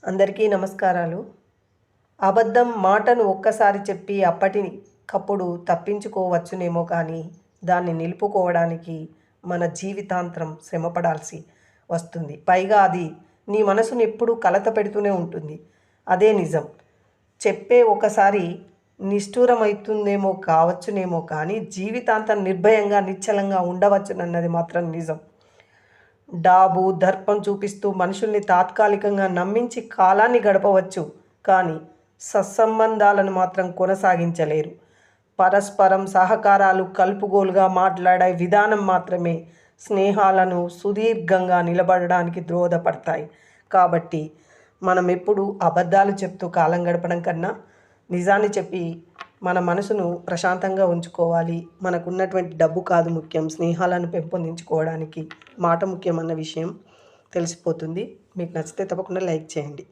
అందరికీ నమస్కారాలు. అబద్ధం మాటను ఒక్కసారి చెప్పి అప్పటికప్పుడు తప్పించుకోవచ్చునేమో కానీ, దాన్ని నిలుపుకోవడానికి మన జీవితాంతం శ్రమపడాల్సి వస్తుంది. పైగా అది నీ మనసును ఎప్పుడూ కలతపెడుతూనే ఉంటుంది. అదే నిజం. చెప్పే ఒకసారి నిష్ఠూరమవుతుందేమో కావచ్చునేమో కానీ, జీవితాంతం నిర్భయంగా, నిశ్చలంగా ఉండవచ్చునన్నది మాత్రం నిజం. డాబు, దర్పం చూపిస్తూ మనుషుల్ని తాత్కాలికంగా నమ్మించి కాలాన్ని గడపవచ్చు. కానీ సత్సంబంధాలను మాత్రం కొనసాగించలేరు. పరస్పరం సహకారాలు, కలుపుగోలుగా మాట్లాడే విధానం మాత్రమే స్నేహాలను సుదీర్ఘంగా నిలబడడానికి దోహదపడతాయి. కాబట్టి మనం ఎప్పుడు అబద్ధాలు చెప్తూ కాలం గడపడం కన్నా నిజాన్ని చెప్పి మన మనసును ప్రశాంతంగా ఉంచుకోవాలి. మనకున్నటువంటి డబ్బు కాదు ముఖ్యం, స్నేహాలను పెంపొందించుకోవడానికి మాట ముఖ్యం అన్న విషయం తెలిసిపోతుంది. మీకు నచ్చితే తప్పకుండా లైక్ చేయండి.